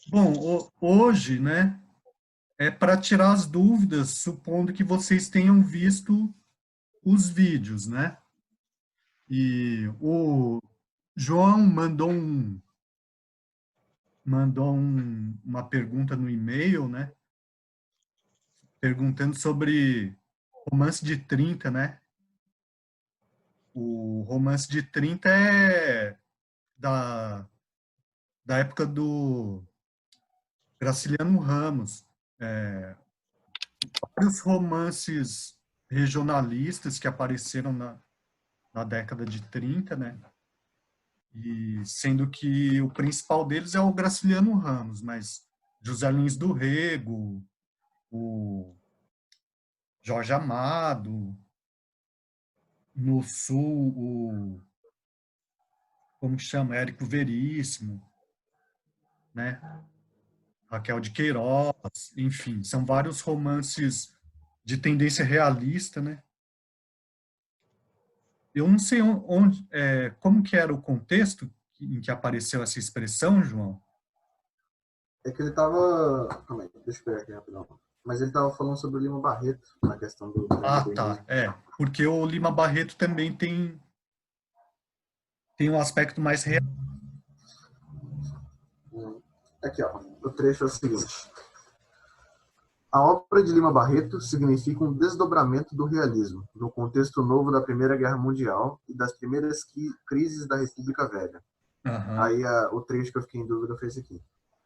Bom, hoje, né, é para tirar as dúvidas, supondo que vocês tenham visto os vídeos, né? E o João uma pergunta no e-mail, né? Perguntando sobre romance de 30, né? O romance de 30 é da, da época do Graciliano Ramos. É, vários romances regionalistas que apareceram na década de 30, né? E sendo que o principal deles é o Graciliano Ramos, mas José Lins do Rego, o Jorge Amado, no Sul, como chama? Érico Veríssimo, né? Raquel de Queiroz, enfim, são vários romances de tendência realista, né? Eu não sei como que era o contexto em que apareceu essa expressão, João. É que ele tava. Calma aí, deixa eu pegar aqui rapidão. Mas ele tava falando sobre o Lima Barreto, na questão do Ah, modernismo. tá, porque o Lima Barreto também tem um aspecto mais real. Aqui, ó. O trecho é o seguinte. A obra de Lima Barreto significa um desdobramento do realismo, no contexto novo da Primeira Guerra Mundial e das primeiras crises da República Velha. Aham. Aí o trecho que eu fiquei em dúvida foi esse aqui.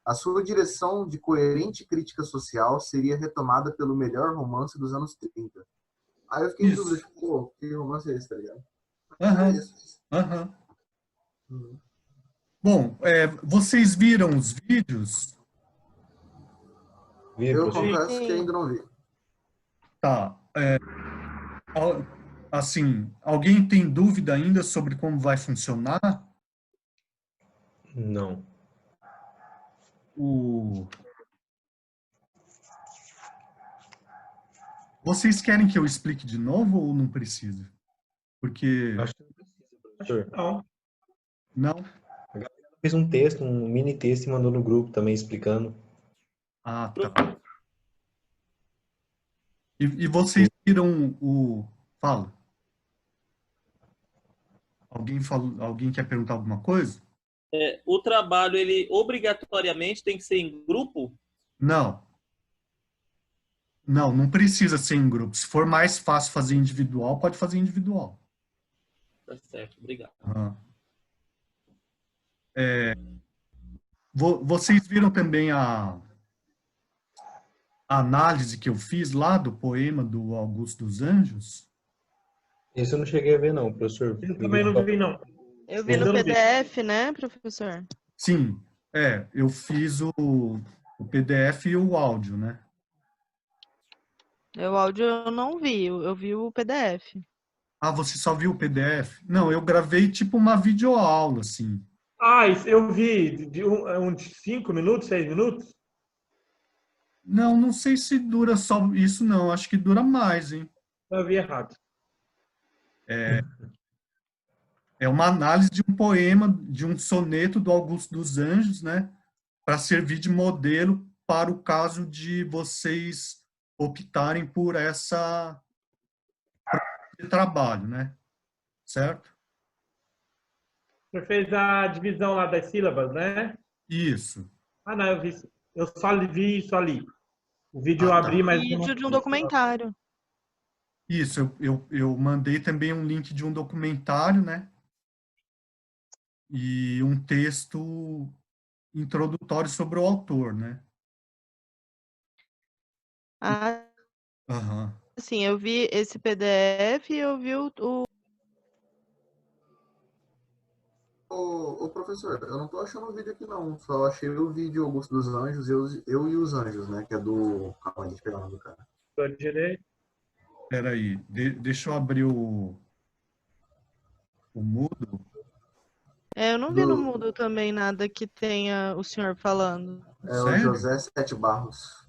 A sua direção de coerente crítica social seria retomada pelo melhor romance dos anos 30. Aí eu fiquei em dúvida, Isso. tipo, pô, que romance é esse, tá ligado? Era Aham. isso. Aham. Uhum. Bom, vocês viram os vídeos? Vi, Eu professor. confesso que Sim. ainda não vi. Tá. Assim, alguém tem dúvida ainda sobre como vai funcionar? Não. O... Vocês querem que eu explique de novo ou não precisa? Porque Acho que não precisa, professor. Não. não. A Gabriela fez um texto, um mini texto e mandou no grupo também explicando. Ah, tá. E vocês viram o. Fala. Alguém quer perguntar alguma coisa? O trabalho, ele obrigatoriamente tem que ser em grupo? Não. Não precisa ser em grupo. Se for mais fácil fazer individual, pode fazer individual. Tá certo, obrigado. Ah. Vocês viram também a análise que eu fiz lá do poema do Augusto dos Anjos? Esse eu não cheguei a ver, não, professor. Eu Eu vi também não só. vi, não. Eu vi Ainda no não vi. PDF, né, professor? Sim, eu fiz o PDF e o áudio, né? O áudio eu não vi, eu vi o PDF. Ah, você só viu o PDF? Não, eu gravei tipo uma videoaula, assim. Ah, eu vi de 5 minutos, 6 minutos? Não sei se dura só isso, não. Acho que dura mais, hein? Eu vi errado. É uma análise de um poema, de um soneto do Augusto dos Anjos, né? Para servir de modelo para o caso de vocês optarem por esse trabalho, né? Certo? Você fez a divisão lá das sílabas, né? Isso. Ah, não, eu vi. Eu só vi isso ali. O vídeo Ah, eu tá. abri, mas eu não Vídeo de um vi. documentário. Isso, eu mandei também um link de um documentário, né? E um texto introdutório sobre o autor, né? Ah, Aham. sim, eu vi esse PDF e eu vi o... Ô, professor, eu não tô achando o vídeo aqui não. Só achei o vídeo Augusto dos Anjos, eu e os Anjos, né? Que é do. Calma aí, deixa eu pegar o nome do cara. Do direito. Espera aí, deixa eu abrir o Moodle. eu não vi no Do, Moodle também nada que tenha o senhor falando. é o Sério? José Sete Barros.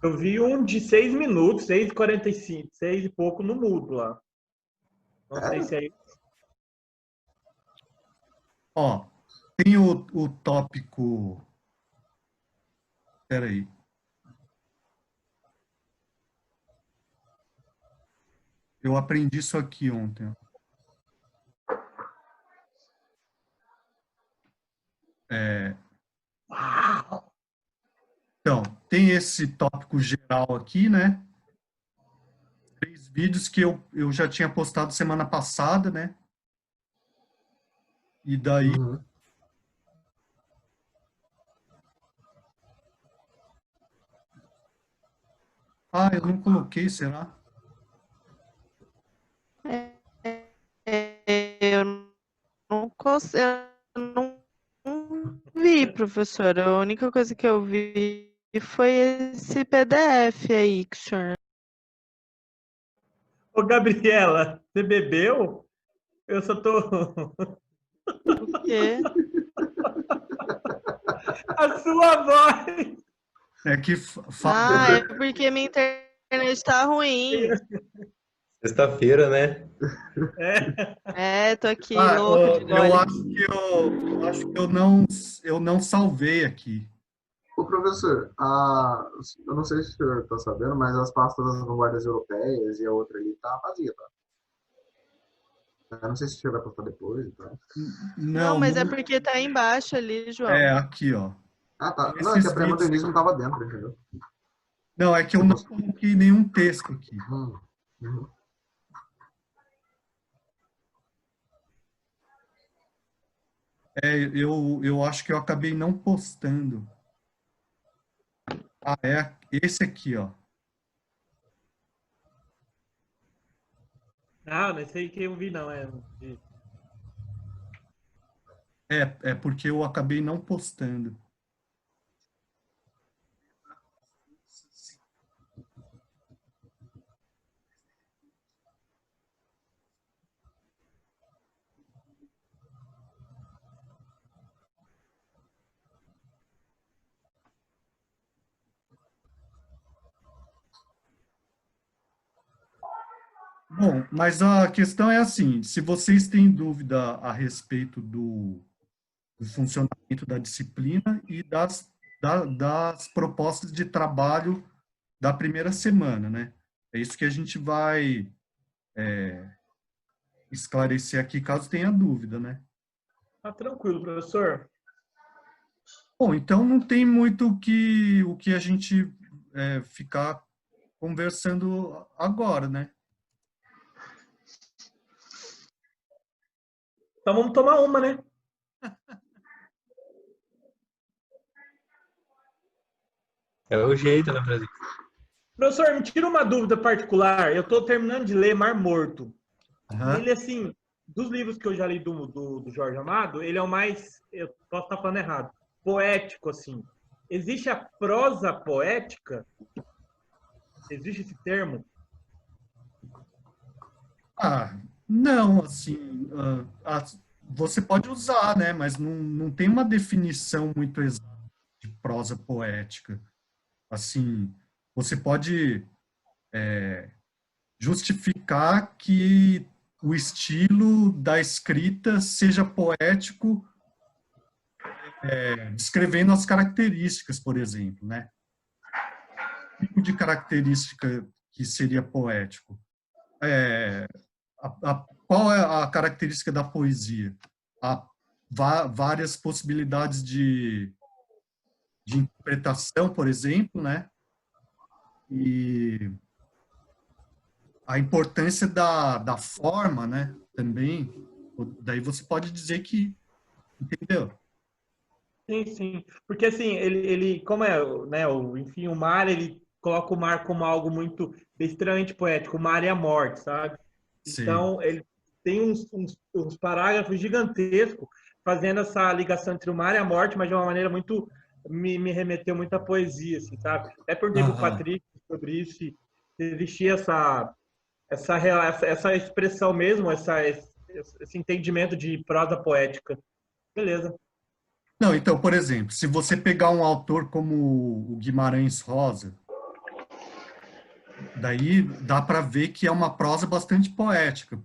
Eu vi um de 6 minutos, 6h45, 6 e pouco no mudo lá. Não sei Sério? se é. Ó, tem o tópico Espera aí. Eu aprendi isso aqui ontem. Então, tem esse tópico geral aqui, né? 3 vídeos que eu já tinha postado semana passada, né? E daí... Uhum. Ah, eu não coloquei, será? Eu eu não vi, professor. A única coisa que eu vi foi esse PDF aí que o senhor... Ô, Gabriela, você bebeu? Eu só tô. O quê? A sua voz! É que Ah, é porque minha internet tá ruim. Sexta-feira, né? É. Tô aqui louca de eu gole. acho que eu não salvei aqui. Ô, professor, eu não sei se o senhor está sabendo, mas as pastas das vanguardas europeias e a outra ali tá vazia, tá? Eu não sei se o senhor vai postar depois e tal. Não, Não, mas é não, porque tá embaixo ali, é João. aqui, ó. Ah, tá. Não, é que Esses a vídeos. pré-modernismo tava dentro, entendeu? Não, é que eu não coloquei nenhum texto aqui. Uhum. Eu acho que eu acabei não postando. Ah, é esse aqui, ó. Não, não sei que eu vi, não. É porque eu acabei não postando. Bom, mas a questão é assim, se vocês têm dúvida a respeito do funcionamento da disciplina e das propostas de trabalho da primeira semana, né? É isso que a gente vai esclarecer aqui, caso tenha dúvida, né? Tá tranquilo, professor. Bom, então não tem muito o que a gente ficar conversando agora, né? Então vamos tomar uma, né? É o jeito, né, Brasil? Professor, me tira uma dúvida particular. Eu estou terminando de ler Mar Morto. E Aham. ele, assim, dos livros que eu já li do Jorge Amado, ele é o mais, eu posso estar falando errado, poético, assim. Existe a prosa poética? Existe esse termo? Ah, não, assim, você pode usar, né? Mas não tem uma definição muito exata de prosa poética. Assim, você pode justificar que o estilo da escrita seja poético, descrevendo as características, por exemplo, né? Que tipo de característica que seria poético? Qual é a característica da poesia? Há várias possibilidades de interpretação, por exemplo, né? E a importância da forma, né? Também. Daí você pode dizer que, entendeu? Sim, sim. Porque, assim, ele como é, né, enfim, o mar, ele coloca o mar como algo muito extremamente poético. O mar e a morte, sabe? Sim. Então, ele tem uns parágrafos gigantescos fazendo essa ligação entre o mar e a morte, mas de uma maneira muito... Me remeteu muito à poesia, assim, sabe? Até perguntei para o Aham. Patrick sobre isso, se existia essa expressão mesmo, esse entendimento de prosa poética. Beleza. Não, então, por exemplo, se você pegar um autor como o Guimarães Rosa, daí dá para ver que é uma prosa bastante poética,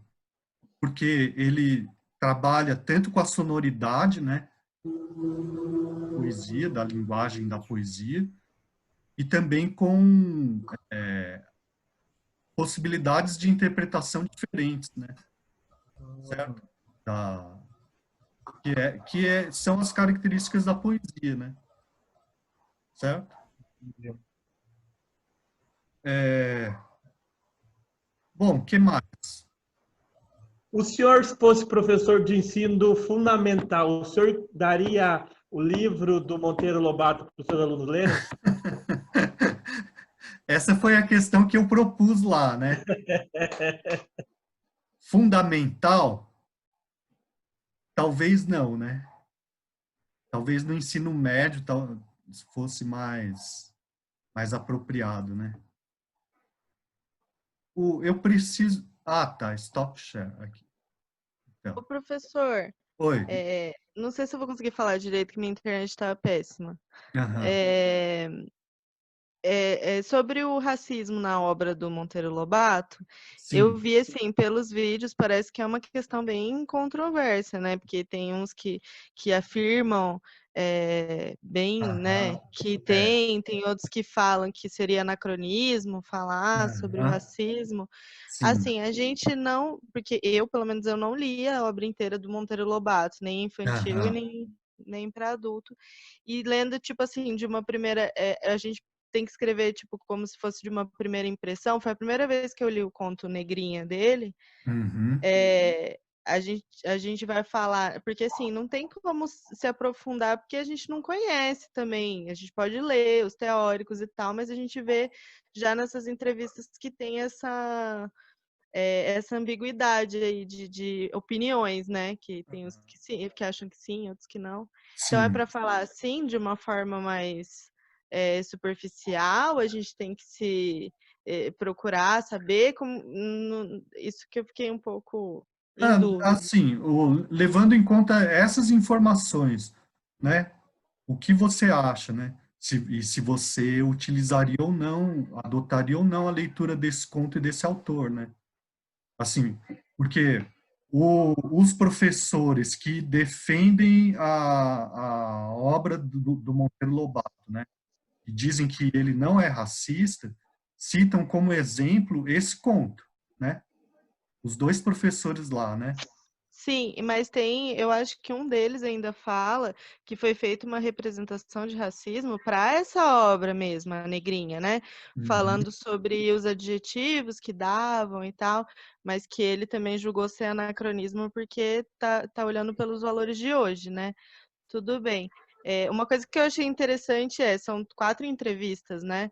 porque ele trabalha tanto com a sonoridade, né, poesia, da linguagem da poesia, e também com possibilidades de interpretação diferentes, né? Certo? São as características da poesia, né? Certo? Bom, o que mais? O senhor, se fosse professor de ensino fundamental, o senhor daria o livro do Monteiro Lobato para os seus alunos lerem? Essa foi a questão que eu propus lá, né? Fundamental? Talvez não, né? Talvez no ensino médio fosse mais apropriado, né? Eu preciso... Ah, tá, stop share aqui. Então, Ô, professor, oi. não sei se eu vou conseguir falar direito, que minha internet está péssima. Aham. Sobre o racismo na obra do Monteiro Lobato, eu Sim. vi, assim, pelos vídeos, parece que é uma questão bem controversa, né? Porque tem uns que afirmam bem, né, Aham. que tem outros que falam que seria anacronismo falar sobre o Aham. racismo. Sim. Assim, a gente não, porque eu, pelo menos, eu não li a obra inteira do Monteiro Lobato, nem infantil e Aham. nem para adulto. E lendo, tipo assim, de uma primeira, a gente tem que escrever, tipo, como se fosse de uma primeira impressão. Foi a primeira vez que eu li o conto Negrinha dele. Uhum. A gente vai falar, porque assim, não tem como se aprofundar, porque a gente não conhece também. A gente pode ler os teóricos e tal, mas a gente vê já nessas entrevistas que tem essa ambiguidade aí de opiniões, né? Que tem os que, sim, que acham que sim, outros que não. Então, é Sim. para falar assim, de uma forma mais superficial, a gente tem que se procurar saber como. Isso que eu fiquei um pouco em dúvida. Assim, levando em conta essas informações, né? O que você acha, né? Se você utilizaria ou não, adotaria ou não a leitura desse conto e desse autor, né? Assim, porque os professores que defendem a obra do Monteiro Lobato, né? E dizem que ele não é racista, citam como exemplo esse conto, né? Os dois professores lá, né? Sim, mas eu acho que um deles ainda fala que foi feita uma representação de racismo para essa obra mesmo, a Negrinha, né? Uhum. Falando sobre os adjetivos que davam e tal, mas que ele também julgou ser anacronismo porque tá olhando pelos valores de hoje, né? Tudo bem. Uma coisa que eu achei interessante são 4 entrevistas, né?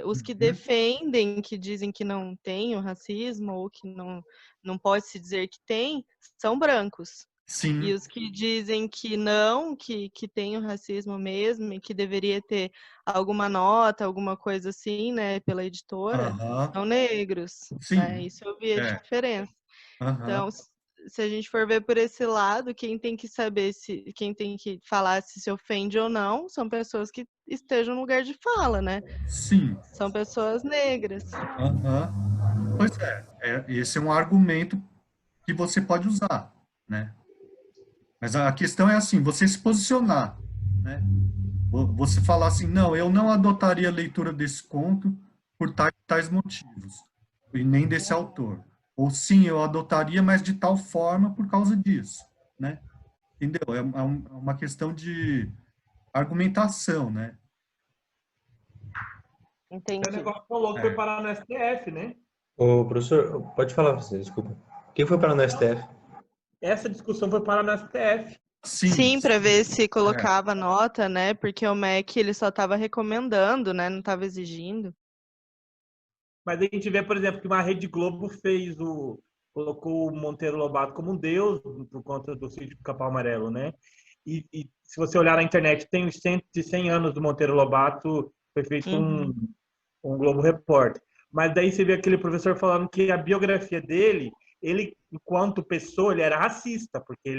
Os que Uhum. defendem, que dizem que não tem o racismo, ou que não pode se dizer que tem, são brancos. E Sim. os que dizem que não, que tem o racismo mesmo, e que deveria ter alguma nota, alguma coisa assim, né, pela editora, Aham. são negros, né? Sim. Isso eu vi a É. diferença. Aham. Então, se a gente for ver por esse lado, quem tem que saber quem tem que falar se ofende ou não, são pessoas que estejam no lugar de fala, né? Sim. São pessoas negras. Aham. Pois esse é um argumento que você pode usar, né? Mas a questão é assim, você se posicionar, né? Você falar assim, não, eu não adotaria a leitura desse conto por tais motivos, e nem desse autor. Ou sim, eu adotaria, mas de tal forma por causa disso, né? Entendeu? É uma questão de argumentação, né? Esse Entendi. negócio tão louco foi É. parar no STF, né? Ô, professor, pode falar você, desculpa. Quem foi para no STF? Essa discussão foi parar no STF. Sim, Sim, para ver se é, colocava nota, né? Porque o MEC ele só estava recomendando, né? Não estava exigindo. Mas a gente vê, por exemplo, que uma Rede Globo colocou o Monteiro Lobato como um deus por conta do sítio do Capão Amarelo, né? E se você olhar na internet, tem os 100 anos do Monteiro Lobato, foi feito Uhum. um Globo Repórter. Mas daí você vê aquele professor falando que a biografia dele, ele, enquanto pessoa, ele era racista, porque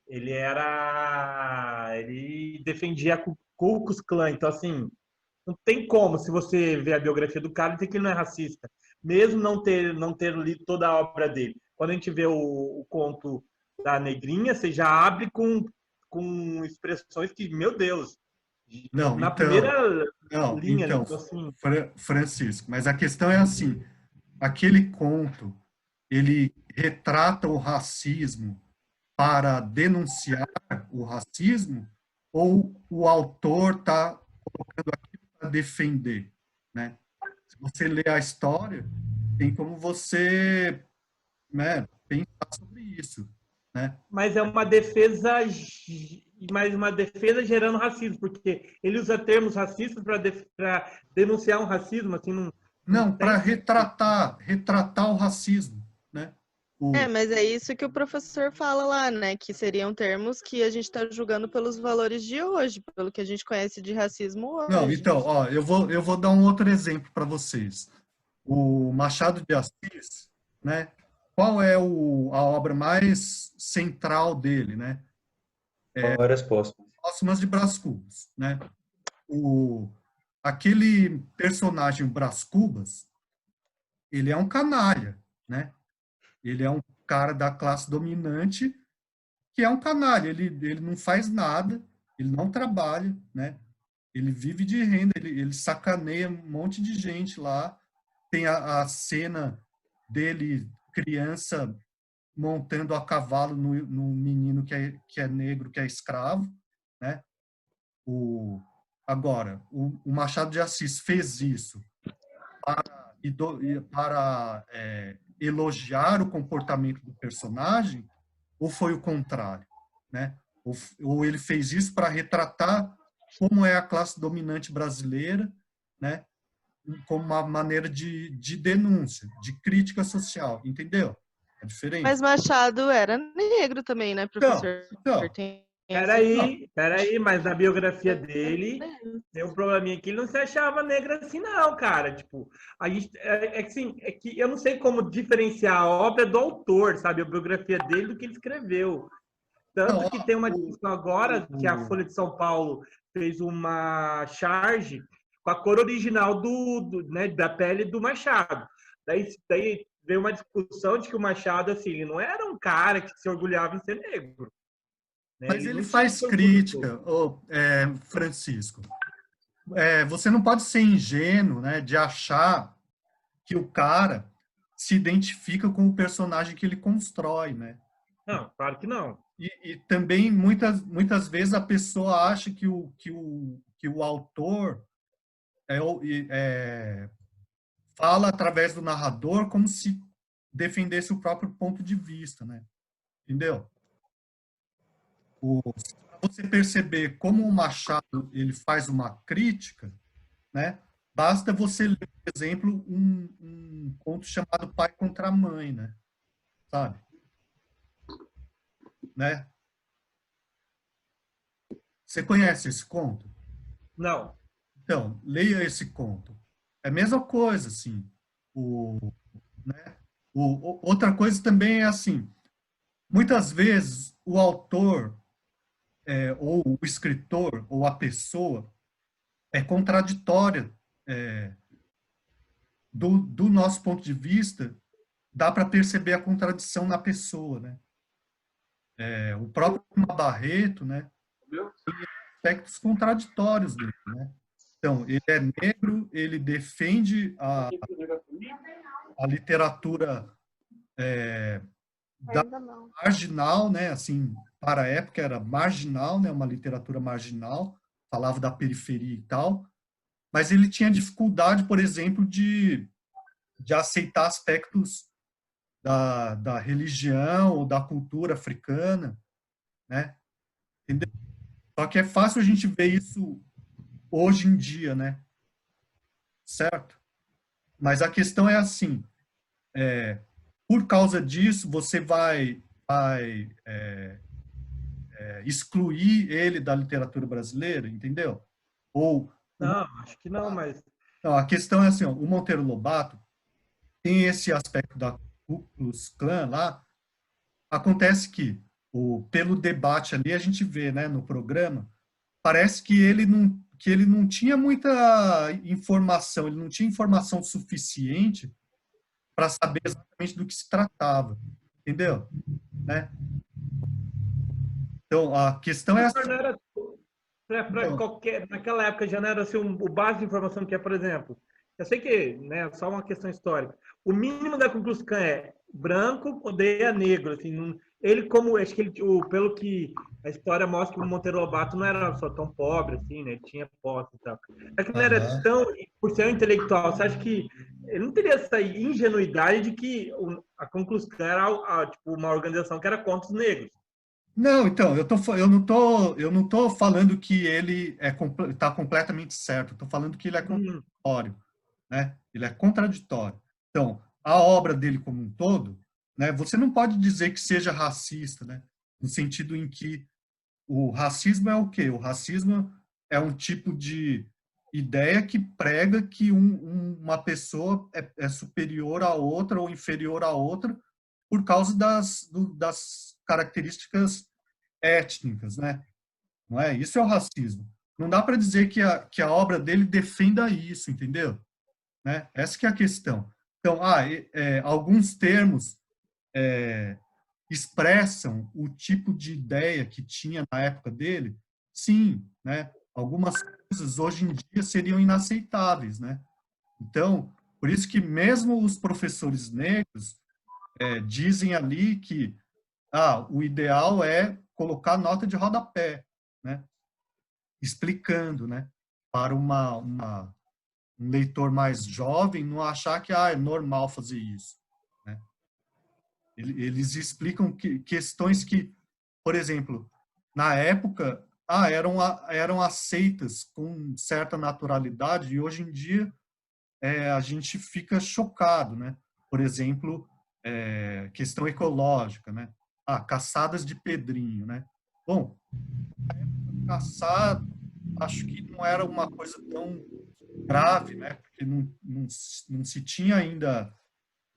ele defendia a Ku Klux Klan. Então, assim, não tem como, se você ver a biografia do cara, dizer que ele não é racista, mesmo não ter lido toda a obra dele. Quando a gente vê o conto da Negrinha, você já abre com expressões que, meu Deus, Não, Na então, primeira não, linha, então, tipo assim. Francisco, mas a questão é assim, aquele conto, ele retrata o racismo para denunciar o racismo ou o autor está colocando aquilo para defender, né? Se você lê a história, tem como você, né, pensar sobre isso, né? Mas é uma defesa, mais uma defesa gerando racismo, porque ele usa termos racistas para denunciar um racismo, assim, não Não, para tem. retratar o racismo, né? É, O, mas é isso que o professor fala lá, né? Que seriam termos que a gente está julgando pelos valores de hoje, pelo que a gente conhece de racismo não, hoje. então, ó, eu vou dar um outro exemplo para vocês. O Machado de Assis, né? Qual é a obra mais central dele, né? Memórias póstumas. Póstumas de Brás Cubas, né? O, aquele personagem Brás Cubas, ele é um canalha, né? Ele é um cara da classe dominante que é um canalha. Ele não faz nada, ele não trabalha, né? Ele vive de renda, ele sacaneia um monte de gente lá. Tem a cena dele, criança, montando a cavalo no menino que é negro, que é escravo, né? Agora, o Machado de Assis fez isso para elogiar o comportamento do personagem, ou foi o contrário, né? Ou ele fez isso para retratar como é a classe dominante brasileira, né? Como uma maneira de denúncia, de crítica social, entendeu? A Mas diferença. Machado era negro também, né, Então, professor? então, Tem essa. não, Peraí, mas na biografia dele tem um probleminha que ele não se achava negro assim, não, cara. Tipo, a gente, assim, é que eu não sei como diferenciar a obra do autor, sabe? A biografia dele do que ele escreveu. não, Tanto ó, que tem uma discussão agora que a o- Folha de São Paulo fez uma charge com a cor original né, da pele do Machado. Daí veio uma discussão de que o Machado, assim, ele não era um cara que se orgulhava em ser negro. Né? mas Ele ele não tinha faz esse orgulho todo. crítica, Francisco. Você não pode ser ingênuo, né, de achar que o cara se identifica com o personagem que ele constrói, né? Não, claro que não. E também muitas vezes a pessoa acha que o autor fala através do narrador como se defendesse o próprio ponto de vista, né? Entendeu? Para você perceber como o Machado ele faz uma crítica, né? Basta você ler, por exemplo, um conto chamado Pai contra a Mãe, né? Sabe? Né? Você conhece esse conto? Não. Então, leia esse conto. É a mesma coisa, assim. Né? Outra coisa também é assim, muitas vezes o autor, ou o escritor, ou a pessoa, é contraditória. Do nosso ponto de vista, dá para perceber a contradição na pessoa, né? O próprio Lima Barreto, né? Aspectos contraditórios dele, né? Então, ele é negro, ele defende a literatura da Ainda não. marginal, né? Assim, para a época era marginal, né? Uma literatura marginal, falava da periferia e tal, mas ele tinha dificuldade, por exemplo, de aceitar aspectos da religião ou da cultura africana, né? Entendeu? Só que é fácil a gente ver isso hoje em dia, né? Certo? Mas a questão é assim, por causa disso, você vai excluir ele da literatura brasileira, entendeu? Ou Não, acho que não, mas. não, a questão é assim, ó, o Monteiro Lobato tem esse aspecto da Ku Klux Klan lá. Acontece que pelo debate ali a gente vê, né, no programa, parece que ele não tinha muita informação, ele não tinha informação suficiente para saber exatamente do que se tratava, entendeu? Né? Então a questão é Não assim, era. Para Então, qualquer. Naquela época já não era assim, o base de informação que é, por exemplo. Eu sei que, né, só uma questão histórica. O mínimo da Ku Klux Klan é branco odeia negro, assim, ele como, acho que ele, pelo que a história mostra que o Monteiro Lobato não era só tão pobre, assim, né, ele tinha posse e tal. Acho que não era aham. tão, por ser um intelectual, você acha que ele não teria essa ingenuidade de que a Ku Klux Klan era tipo, uma organização que era contra os negros? Não, então, eu não tô falando que ele tá completamente certo. Eu tô falando que ele é Hum, contraditório, né? Ele é contraditório. Então, a obra dele como um todo, né? Você não pode dizer que seja racista, né? No sentido em que o racismo é o quê? O racismo é um tipo de ideia que prega que uma pessoa é superior a outra ou inferior a outra por causa das características étnicas, né? Não é? Isso é o racismo. Não dá para dizer que a obra dele defenda isso, entendeu? Né? Essa que é a questão. Então, alguns termos expressam o tipo de ideia que tinha na época dele, sim, né? Algumas coisas hoje em dia seriam inaceitáveis, né? Então, por isso que mesmo os professores negros dizem ali que o ideal é colocar nota de rodapé, né? Explicando, né? Para um leitor mais jovem não achar que é normal fazer isso, né? Eles explicam questões que, por exemplo, na época, eram aceitas com certa naturalidade e hoje em dia a gente fica chocado, né? Por exemplo, questão ecológica, né? Caçadas de pedrinho, né? Bom, caçar, acho que não era uma coisa tão grave, né? Porque não se tinha ainda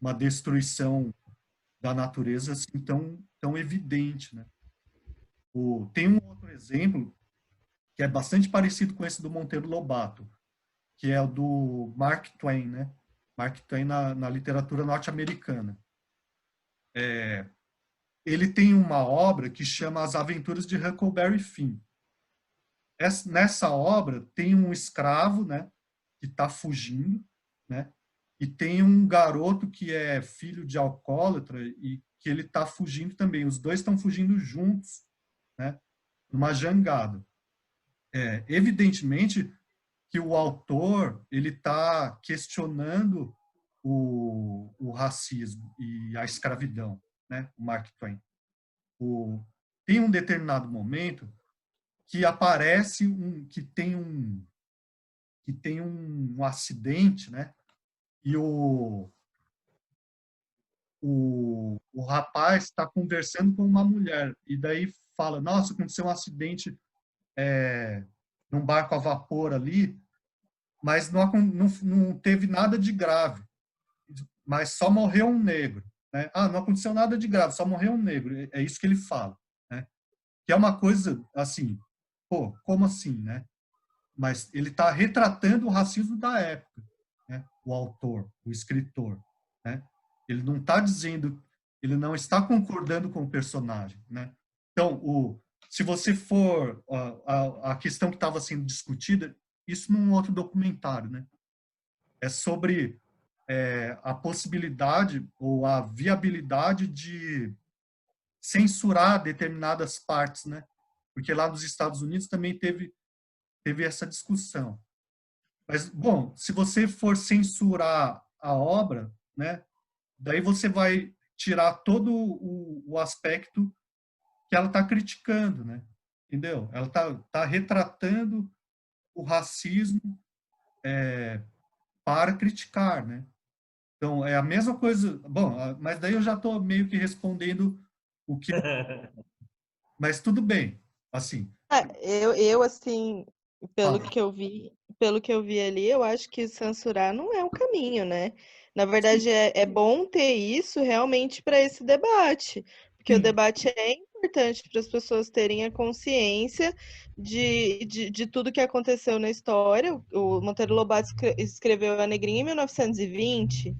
uma destruição da natureza assim tão evidente, né? Tem um outro exemplo que é bastante parecido com esse do Monteiro Lobato, que é o do Mark Twain, né? Mark Twain na literatura norte-americana. Ele tem uma obra que chama As Aventuras de Huckleberry Finn. Nessa obra tem um escravo, né, que está fugindo, né, e tem um garoto que é filho de alcoólatra e que ele está fugindo também. Os dois estão fugindo juntos, né, numa jangada. Evidentemente que o autor ele está questionando o racismo e a escravidão, né, o Mark Twain. Tem um determinado momento que aparece que tem um acidente, né? E o rapaz está conversando com uma mulher e daí fala: nossa, aconteceu um acidente num barco a vapor ali, mas não teve nada de grave, mas só morreu um negro, né? Não aconteceu nada de grave, só morreu um negro. É isso que ele fala, né? Que é uma coisa assim, pô, como assim, né? Mas ele está retratando o racismo da época, né? O autor, o escritor, né? Ele não está dizendo, ele não está concordando com o personagem, né? Então, se você for a questão que estava sendo discutida, isso num outro documentário, né? É sobre a possibilidade ou a viabilidade de censurar determinadas partes, né? Porque lá nos Estados Unidos também teve essa discussão. Mas, bom, se você for censurar a obra, né, daí você vai tirar todo o aspecto que ela está criticando, né? Entendeu? Ela tá retratando o racismo para criticar, né? Então, é a mesma coisa. Bom, mas daí eu já estou meio que respondendo o que. Mas tudo bem, assim. Eu assim, Fala. pelo que eu vi ali, eu acho que censurar não é o caminho, né? Na verdade, é bom ter isso realmente para esse debate, porque o Sim. debate é importante para as pessoas terem a consciência de tudo que aconteceu na história. O Monteiro Lobato escreveu A Negrinha em 1920,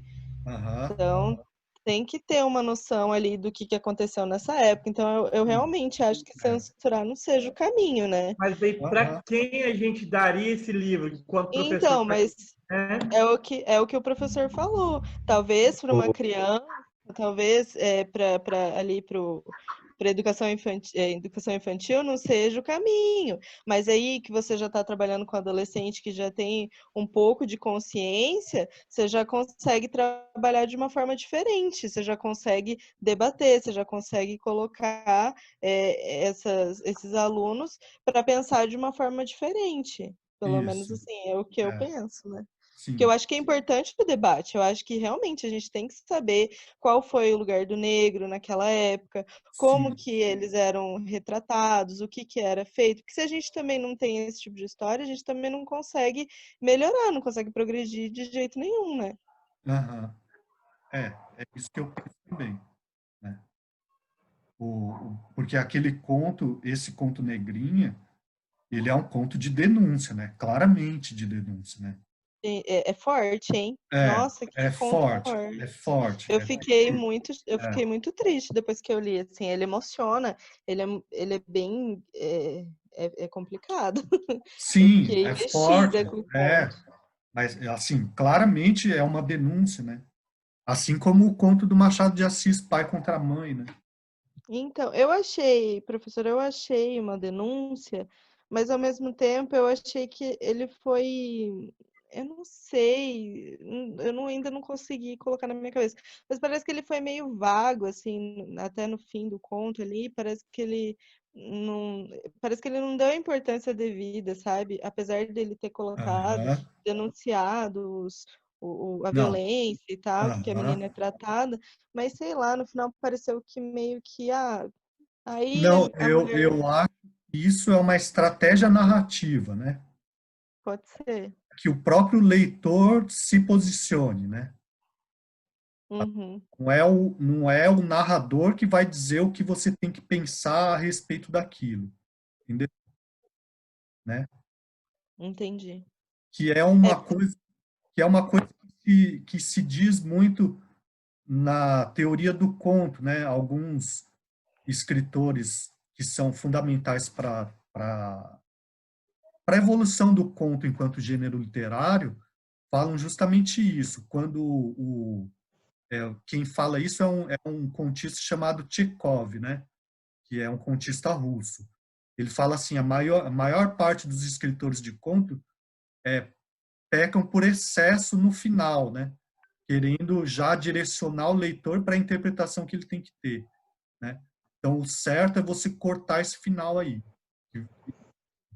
Aham. então tem que ter uma noção ali do que aconteceu nessa época. Então, eu realmente acho que censurar não seja o caminho, né? Mas aí, para Aham. quem a gente daria esse livro enquanto professor? Então, mas Né? é o que o professor falou. Talvez para uma criança, talvez para ali para educação infantil não seja o caminho. Mas aí que você já está trabalhando com adolescente que já tem um pouco de consciência, você já consegue trabalhar de uma forma diferente, você já consegue debater, você já consegue colocar esses alunos para pensar de uma forma diferente. Pelo menos Isso. assim, é o que eu É, penso, né? Porque eu sim. acho que é importante o debate. Eu acho que realmente a gente tem que saber qual foi o lugar do negro naquela época, como Sim. que eles eram retratados, o que que era feito. Porque se a gente também não tem esse tipo de história, a gente também não consegue melhorar, não consegue progredir de jeito nenhum, né? Aham. É isso que eu penso também, né? Porque aquele conto, esse conto Negrinha, ele é um conto de denúncia, né? Claramente de denúncia, né? É forte, hein? É, Nossa, que é conto forte, forte. é forte. Eu É. fiquei muito triste depois que eu li, assim, ele emociona, ele é bem, é complicado. Eu Sim, fiquei é forte, mexida com o conto. mas assim, claramente é uma denúncia, né? Assim como o conto do Machado de Assis, Pai contra a Mãe, né? Então, eu achei, professor, eu achei uma denúncia, mas ao mesmo tempo eu achei que ele foi, eu não sei, ainda não consegui colocar na minha cabeça, mas parece que ele foi meio vago, assim, até no fim do conto ali, não, parece que ele não deu a importância devida, sabe? Apesar dele ter colocado, Aham. denunciado a Não. violência e tal, que a menina é Aham. tratada, mas sei lá, no final pareceu que meio que aí Não, a mulher eu acho que isso é uma estratégia narrativa, né? pode ser. Que o próprio leitor se posicione, né? Uhum, Não é o narrador que vai dizer o que você tem que pensar a respeito daquilo, entendeu? Né? entendi. Que é É, uma coisa que se diz muito na teoria do conto, né? Alguns escritores que são fundamentais para a evolução do conto enquanto gênero literário falam justamente isso. Quando quem fala isso é um contista chamado Chekhov, né? Que é um contista russo. Ele fala assim, a maior parte dos escritores de conto pecam por excesso no final, né? Querendo já direcionar o leitor para a interpretação que ele tem que ter, né? Então, o certo é você cortar esse final aí,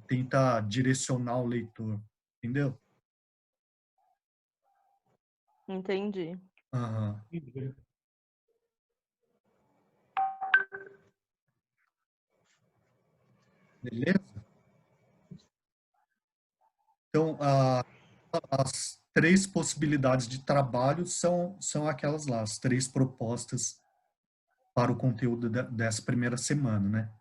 tentar direcionar o leitor, entendeu? entendi. Aham. Beleza? Então, as três possibilidades de trabalho são aquelas lá, as três propostas para o conteúdo dessa primeira semana, né?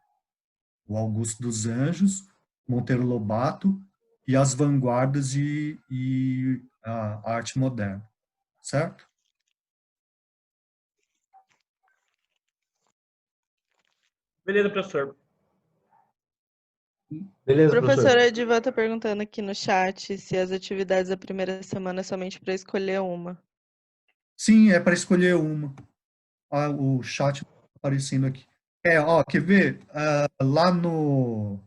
O Augusto dos Anjos, Monteiro Lobato e as vanguardas e a arte moderna, certo? Beleza, professor. Beleza, professor. Professora Edivan está perguntando aqui no chat se as atividades da primeira semana é somente para escolher uma. Sim, é para escolher uma. O chat aparecendo aqui. Ó, quer ver? Lá no...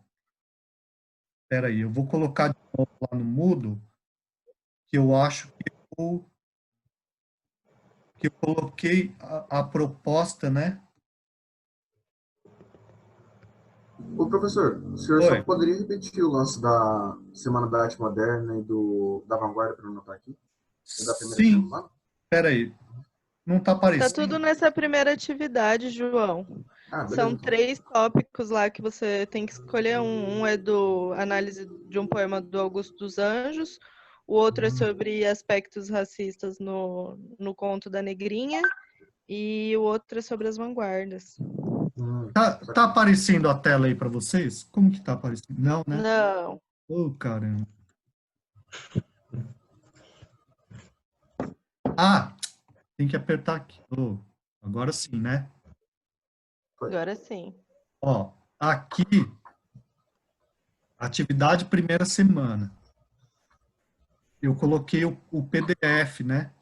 Peraí, eu vou colocar de novo lá no Moodle, que eu acho que eu coloquei a proposta, né? Ô, professor, o senhor só Oi. poderia repetir o lance da Semana da Arte Moderna e da Vanguarda para eu anotar aqui? E da primeira Sim, semana? peraí. Não está Tá tudo aparecendo? nessa primeira atividade, João. Ah, beleza, São então. 3 tópicos lá que você tem que escolher um. Um é do análise de um poema do Augusto dos Anjos, o outro é sobre aspectos racistas no conto da Negrinha, e o outro é sobre as vanguardas. Tá aparecendo a tela aí para vocês? Como que tá aparecendo? Não, né? Não. Oh, caramba. Ah, Tem que apertar aqui. Oh, agora sim, né? Agora sim. Ó, aqui, atividade primeira semana. Eu coloquei o PDF, né?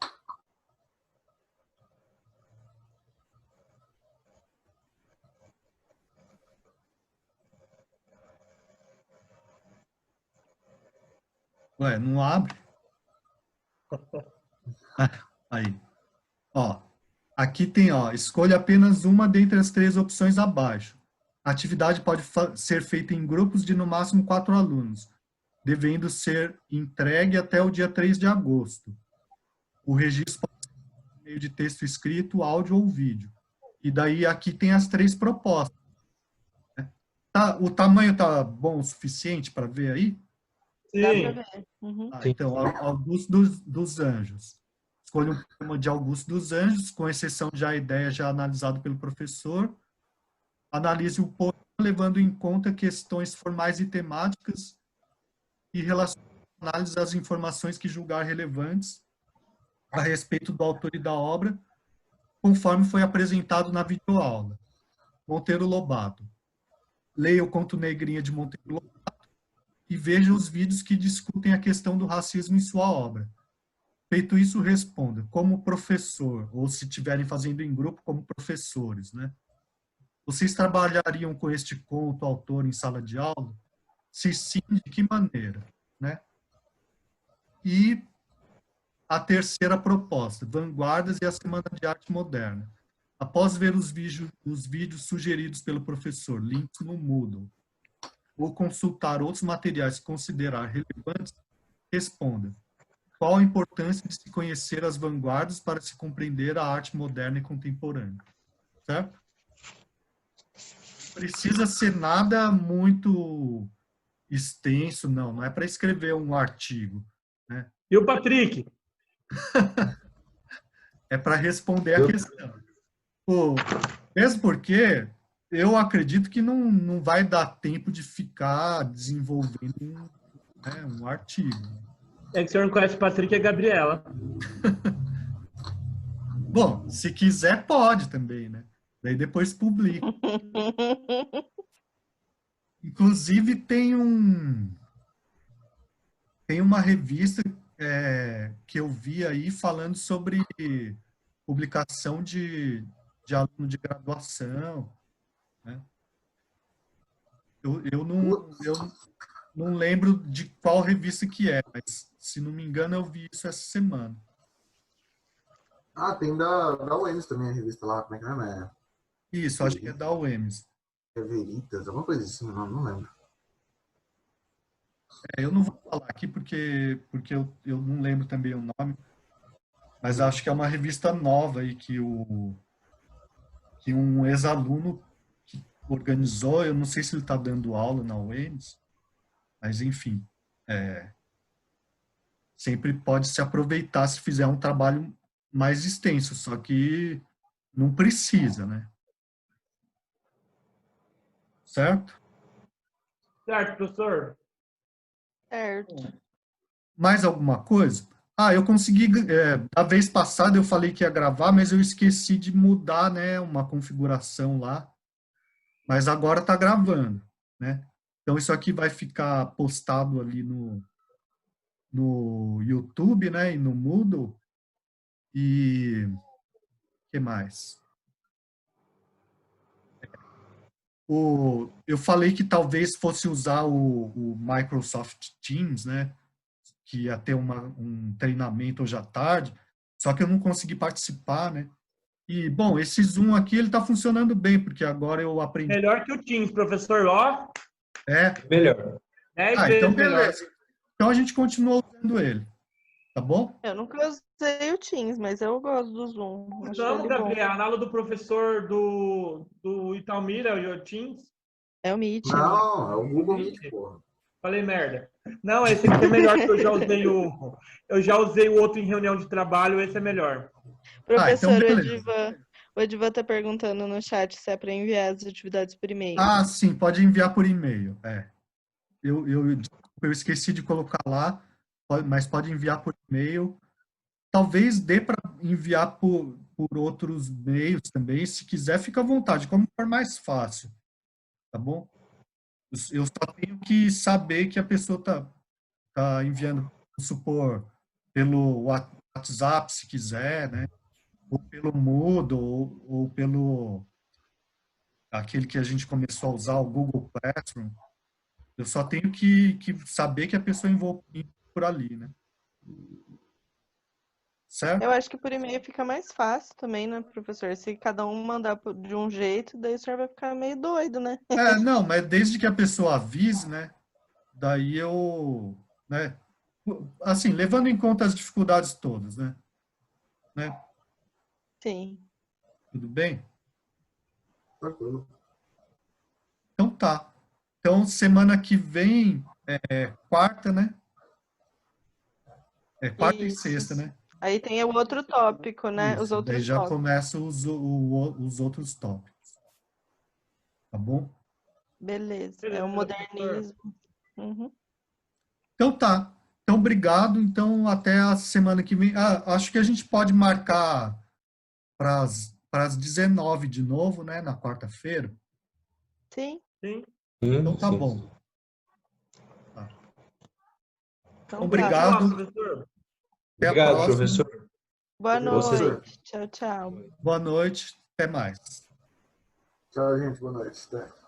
Ué, não abre? Aí. Ó, aqui tem, ó, escolha apenas uma dentre as 3 opções abaixo. A atividade pode ser feita em grupos de no máximo 4 alunos, devendo ser entregue até o dia 3 de agosto. O registro pode ser por meio de texto escrito, áudio ou vídeo. E daí aqui tem as 3 propostas. Tá, o tamanho tá bom o suficiente para ver aí? Dá pra Sim. ver. Uhum. Ah, Sim. então, Augusto dos Anjos. Escolha um poema de Augusto dos Anjos, com exceção de a ideia já analisada pelo professor. Analise o poema levando em conta questões formais e temáticas e relacione a análise das informações que julgar relevantes a respeito do autor e da obra, conforme foi apresentado na videoaula. Monteiro Lobato. Leia o Conto Negrinha de Monteiro Lobato e veja os vídeos que discutem a questão do racismo em sua obra. Feito isso, responda, como professor, ou se estiverem fazendo em grupo, como professores, né? Vocês trabalhariam com este conto, autor, em sala de aula? Se sim, de que maneira, né? E a terceira proposta, Vanguardas e a Semana de Arte Moderna. Após ver os vídeos sugeridos pelo professor, links no Moodle, ou consultar outros materiais que considerar relevantes, responda. Qual a importância de se conhecer as vanguardas para se compreender a arte moderna e contemporânea? Certo? Precisa ser nada muito extenso, não. Não é para escrever um artigo, né? E o Patrick? É para responder a questão. Mesmo porque eu acredito que não vai dar tempo de ficar desenvolvendo um artigo. É que o senhor não conhece o Patrick e a Gabriela. Bom, se quiser, pode também, né? Daí depois publica. Inclusive, tem uma revista que eu vi aí falando sobre publicação de aluno de graduação, né? Eu não lembro de qual revista que é, mas, se não me engano, eu vi isso essa semana. Ah, tem da UEMS também a revista lá, como é que é? Isso, acho que é da UEMS. É Veritas, alguma coisa assim, não lembro. Eu não vou falar aqui porque eu não lembro também o nome, mas acho que é uma revista nova aí que um ex-aluno que organizou, eu não sei se ele está dando aula na UEMS, mas enfim, sempre pode se aproveitar se fizer um trabalho mais extenso, só que não precisa, né? Certo? Certo, professor? Certo. Mais alguma coisa? Eu consegui, da vez passada eu falei que ia gravar, mas eu esqueci de mudar, né, uma configuração lá, mas agora está gravando, né? Então isso aqui vai ficar postado ali no YouTube, né, e no Moodle, e o que mais? Eu falei que talvez fosse usar o Microsoft Teams, né, que ia ter um treinamento hoje à tarde, só que eu não consegui participar, né? E, bom, esse Zoom aqui, ele está funcionando bem, porque agora eu aprendi. Melhor que o Teams, professor. Ó, Melhor. 10 Então vezes melhor. beleza. Então a gente continua usando ele, tá bom? Eu nunca usei o Teams, mas eu gosto do Zoom. Acho Vamos, ele bom. Gabriela, na aula do professor do Italmira, o Teams. É o Meet. Não, é o Google Meet, porra. Falei merda. Não, esse aqui é melhor que eu já usei o outro em reunião de trabalho, esse é melhor. Professor, então beleza. o Edivan tá perguntando no chat se é para enviar as atividades por e-mail. Sim, pode enviar por e-mail. Eu esqueci de colocar lá, mas pode enviar por e-mail. Talvez dê para enviar por outros meios também. Se quiser, fica à vontade, como for mais fácil, tá bom? Eu só tenho que saber que a pessoa tá enviando, vamos supor, pelo WhatsApp, se quiser, né? Ou pelo Moodle, ou pelo aquele que a gente começou a usar, o Google Classroom. Eu só tenho que saber que a pessoa envolvida por ali, né? Certo? Eu acho que por e-mail fica mais fácil também, né, professor? Se cada um mandar de um jeito, daí o senhor vai ficar meio doido, né? Não, mas desde que a pessoa avise, né? Daí eu, né? Assim, levando em conta as dificuldades todas, né? Sim. Tudo bem? Tranquilo. Então tá. Então, semana que vem, quarta, né? Quarta e Isso. sexta, né? Aí tem o outro tópico, né? Os Isso. Daí outros já tópicos. começa os outros tópicos. Tá bom? Beleza. É Beleza, o professor. modernismo. Uhum. Então tá. Então, obrigado. Então, até a semana que vem. Acho que a gente pode marcar para as 19 de novo, né? Na quarta-feira. Sim. Sim. Então, tá Sim. bom. Tá. Então tá. Obrigado. Professor. Até a Obrigado, próxima. professor. Boa Você- noite. Tchau, tchau. Boa noite. Até mais. Tchau, gente. Boa noite. Até.